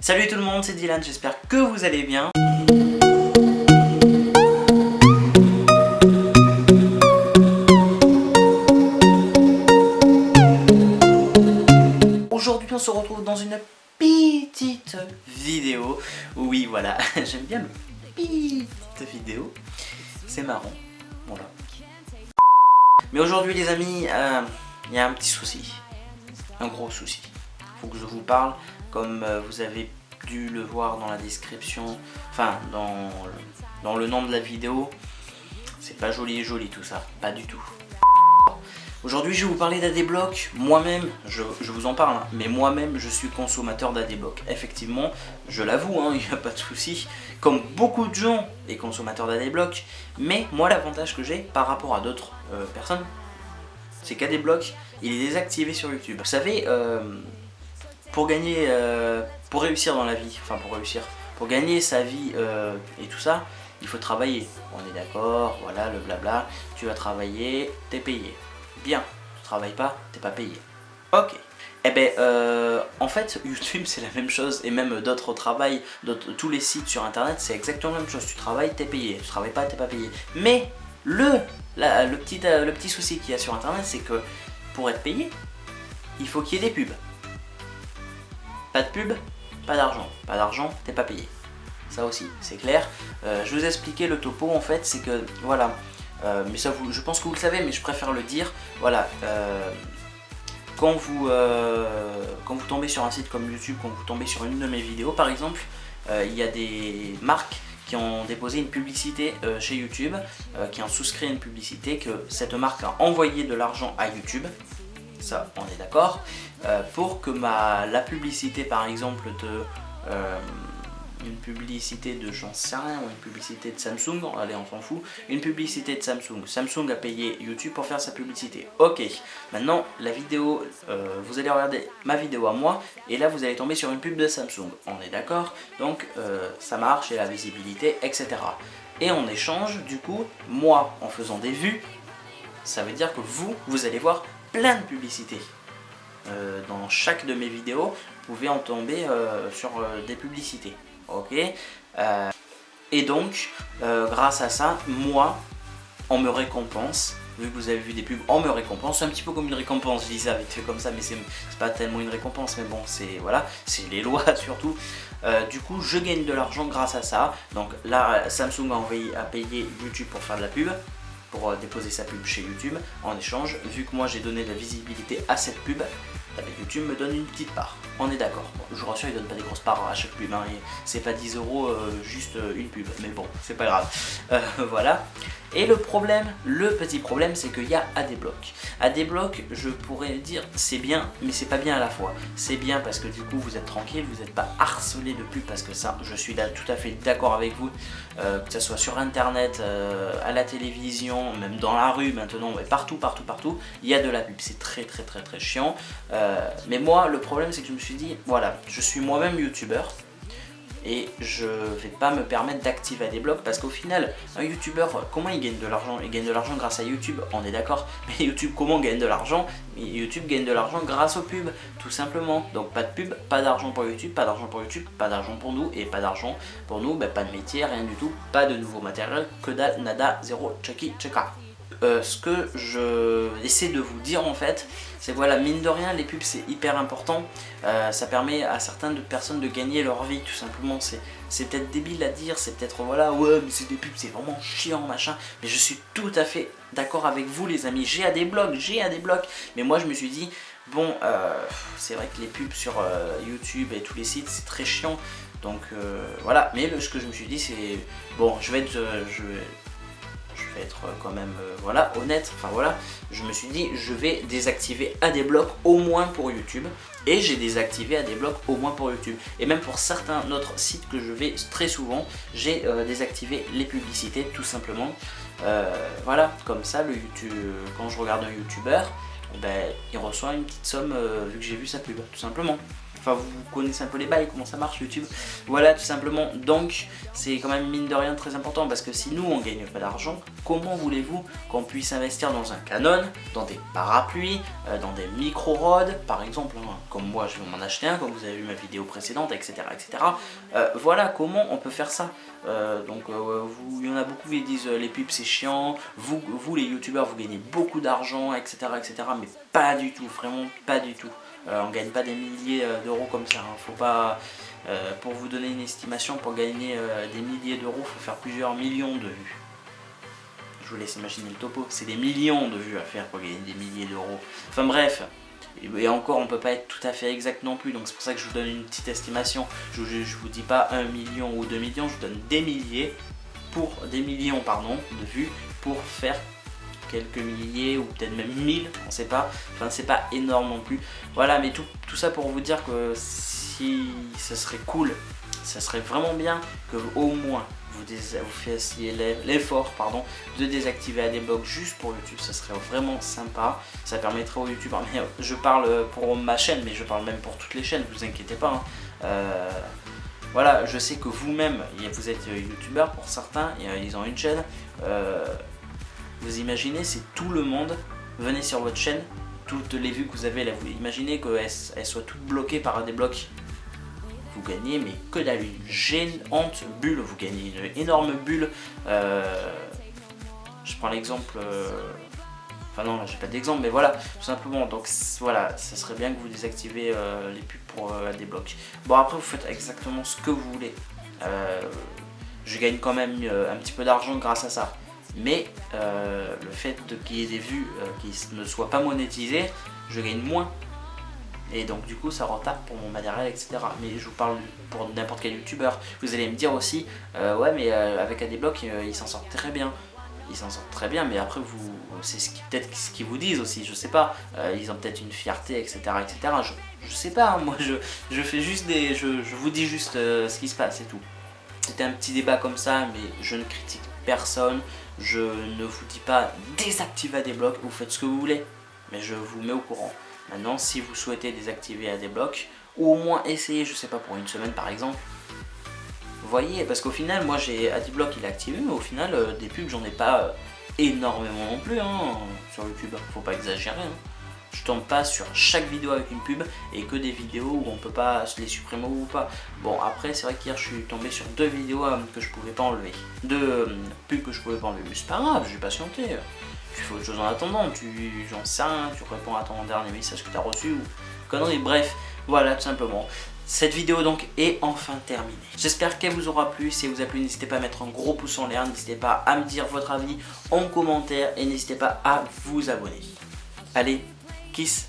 Salut tout le monde, c'est Dylan, j'espère que vous allez bien. Aujourd'hui on se retrouve dans une petite vidéo. Oui voilà, j'aime bien le petite vidéo. C'est marrant, voilà. Mais aujourd'hui les amis, il y a un petit souci. Un gros souci. Faut que je vous parle, comme vous avez dû le voir dans la description, enfin dans le nom de la vidéo. C'est pas joli tout ça, pas du tout. Aujourd'hui je vais vous parler d'Adblock. Moi-même, je vous en parle, hein, mais moi-même je suis consommateur d'Adblock. Effectivement, je l'avoue, hein, il n'y a pas de souci. Comme beaucoup de gens, les consommateurs d'Adblock. Mais moi l'avantage que j'ai par rapport à d'autres personnes, c'est qu'Adblock, il est désactivé sur YouTube. Vous savez, pour gagner, pour réussir dans la vie, enfin pour gagner sa vie et tout ça, il faut travailler. On est d'accord, voilà le blabla. Tu vas travailler, t'es payé. Bien, tu travailles pas, t'es pas payé. Ok. Eh ben, en fait, YouTube c'est la même chose, et même d'autres travails, tous les sites sur internet, c'est exactement la même chose. Tu travailles, t'es payé. Tu travailles pas, t'es pas payé. Mais le petit souci qu'il y a sur internet, c'est que pour être payé, il faut qu'il y ait des pubs. Pas de pub, pas d'argent. Pas d'argent, t'es pas payé. Ça aussi, c'est clair. Je vous ai expliqué le topo en fait, c'est que voilà. Mais ça, je pense que vous le savez, mais je préfère le dire. Voilà. Quand vous tombez sur un site comme YouTube, quand vous tombez sur une de mes vidéos par exemple, il y a des marques qui ont déposé une publicité chez YouTube, qui ont souscrit une publicité, que cette marque a envoyé de l'argent à YouTube. Ça, on est d'accord. Pour que la publicité par exemple de une publicité de j'en sais rien, ou une publicité de Samsung, allez on s'en fout, une publicité de Samsung a payé YouTube pour faire sa publicité. Ok, maintenant la vidéo, vous allez regarder ma vidéo à moi, et là vous allez tomber sur une pub de Samsung, on est d'accord. Donc ça marche, et la visibilité, etc. Et en échange, du coup, moi en faisant des vues, ça veut dire que vous allez voir plein de publicités. Dans chaque de mes vidéos, vous pouvez en tomber sur des publicités. Ok, et donc grâce à ça, moi on me récompense. Vu que vous avez vu des pubs, on me récompense. C'est un petit peu comme une récompense, je dis ça vite fait comme ça, mais c'est pas tellement une récompense, mais bon, c'est voilà, c'est les lois surtout. Du coup, je gagne de l'argent grâce à ça. Donc là, Samsung a payé YouTube pour faire de la pub, pour déposer sa pub chez YouTube. En échange, vu que moi j'ai donné de la visibilité à cette pub, YouTube me donne une petite part. On est d'accord. Bon, je vous rassure, il donne pas des grosses parts à chaque pub, hein, c'est pas 10 € juste une pub, mais bon, c'est pas grave. Voilà. Et le petit problème, c'est qu'il y a Adblock. Adblock, je pourrais dire, c'est bien, mais c'est pas bien à la fois. C'est bien parce que du coup, vous êtes tranquille, vous n'êtes pas harcelé de pub, parce que ça, je suis là tout à fait d'accord avec vous, que ce soit sur internet, à la télévision, même dans la rue maintenant, mais partout, il y a de la pub. C'est très chiant. Mais moi, le problème, c'est que je me suis dit, voilà, je suis moi-même youtubeur, et je vais pas me permettre d'activer Adblock, parce qu'au final, un youtubeur, comment il gagne de l'argent? Il gagne de l'argent grâce à YouTube, on est d'accord. Mais YouTube, comment gagne de l'argent? YouTube gagne de l'argent grâce aux pubs, tout simplement. Donc pas de pub, pas d'argent pour YouTube, pas d'argent pour YouTube, pas d'argent pour nous, et pas d'argent pour nous, pas de métier, rien du tout, pas de nouveau matériel, que dalle, nada, zéro, checka. Ce que je essaie de vous dire en fait, c'est voilà, mine de rien, les pubs c'est hyper important. Ça permet à certaines personnes de gagner leur vie, tout simplement. C'est peut-être débile à dire, c'est peut-être voilà, ouais mais c'est des pubs, c'est vraiment chiant machin, mais je suis tout à fait d'accord avec vous les amis. J'ai Adblock, mais moi je me suis dit bon, c'est vrai que les pubs sur YouTube et tous les sites c'est très chiant, donc voilà. Mais ce que je me suis dit, c'est bon, je vais être quand même voilà, honnête, enfin voilà, je me suis dit je vais désactiver Adblock au moins pour YouTube, et j'ai désactivé Adblock au moins pour YouTube, et même pour certains autres sites que je vais très souvent, j'ai désactivé les publicités tout simplement. Voilà, comme ça quand je regarde un youtubeur, il reçoit une petite somme vu que j'ai vu sa pub, tout simplement. enfin vous connaissez un peu les bails, comment ça marche YouTube. Voilà tout simplement, donc c'est quand même mine de rien très important parce que si nous on gagne pas d'argent, comment voulez-vous qu'on puisse investir dans un Canon, dans des parapluies, dans des micro-rods par exemple, hein, comme moi je vais m'en acheter un, comme vous avez vu ma vidéo précédente, etc. etc. Voilà comment on peut faire ça. Il y en a beaucoup qui disent les pubs c'est chiant, vous les youtubeurs vous gagnez beaucoup d'argent, etc., etc. Mais pas du tout, vraiment pas du tout. On gagne pas des milliers d'euros comme ça, hein. Faut pas, pour vous donner une estimation, pour gagner des milliers d'euros, il faut faire plusieurs millions de vues. Je vous laisse imaginer le topo, c'est des millions de vues à faire pour gagner des milliers d'euros. Enfin bref, et encore on peut pas être tout à fait exact non plus, donc c'est pour ça que je vous donne une petite estimation. Je vous dis pas 1 million ou 2 millions, je vous donne des millions de vues pour faire quelques milliers ou peut-être même 1000, on sait pas, enfin c'est pas énorme non plus. Voilà, mais tout ça pour vous dire que si ça serait cool, ça serait vraiment bien que au moins vous fassiez l'effort de désactiver Adblock juste pour YouTube, ça serait vraiment sympa, ça permettrait aux youtubeurs, mais je parle pour ma chaîne, mais je parle même pour toutes les chaînes, vous inquiétez pas, hein. Voilà, je sais que vous-même, vous êtes youtubeur pour certains, ils ont une chaîne, vous imaginez si tout le monde venait sur votre chaîne, toutes les vues que vous avez là, vous imaginez qu'elles soient toutes bloquées par Adblock. Vous gagnez mais que dalle, une géante bulle, vous gagnez une énorme bulle. Je prends l'exemple, enfin non là j'ai pas d'exemple, mais voilà, tout simplement, donc voilà, ça serait bien que vous désactivez les pubs pour Adblock. Bon après vous faites exactement ce que vous voulez, je gagne quand même un petit peu d'argent grâce à ça. Mais le fait qu'il y ait des vues qui ne soient pas monétisées, je gagne moins. Et donc du coup ça retape pour mon matériel, etc. Mais je vous parle pour n'importe quel youtubeur. Vous allez me dire aussi, ouais mais avec Adblock ils s'en sortent très bien. Ils s'en sortent très bien, mais après c'est peut-être ce qu'ils vous disent aussi, je sais pas. Ils ont peut-être une fierté, etc. etc. Je sais pas, hein, moi je fais juste je vous dis juste ce qui se passe, c'est tout. C'était un petit débat comme ça, mais je ne critique personne. Je ne vous dis pas désactivez Adblock, vous faites ce que vous voulez, mais je vous mets au courant. Maintenant, si vous souhaitez désactiver Adblock, ou au moins essayer, je sais pas, pour une semaine par exemple, vous voyez, parce qu'au final, moi j'ai Adblock il est activé, mais au final, des pubs, j'en ai pas énormément non plus hein, sur YouTube, faut pas exagérer. Hein. Je tombe pas sur chaque vidéo avec une pub et que des vidéos où on peut pas se les supprimer ou pas. Bon après c'est vrai qu'hier je suis tombé sur 2 vidéos que je pouvais pas enlever. 2 pubs que je pouvais pas enlever. Mais c'est pas grave, j'ai patienté. Tu fais autre chose en attendant, j'en sais rien, tu réponds à ton dernier message que tu as reçu ou conneries. Bref, voilà tout simplement. Cette vidéo donc est enfin terminée. J'espère qu'elle vous aura plu. Si elle vous a plu, n'hésitez pas à mettre un gros pouce en l'air, n'hésitez pas à me dire votre avis en commentaire et n'hésitez pas à vous abonner. Allez, kiss.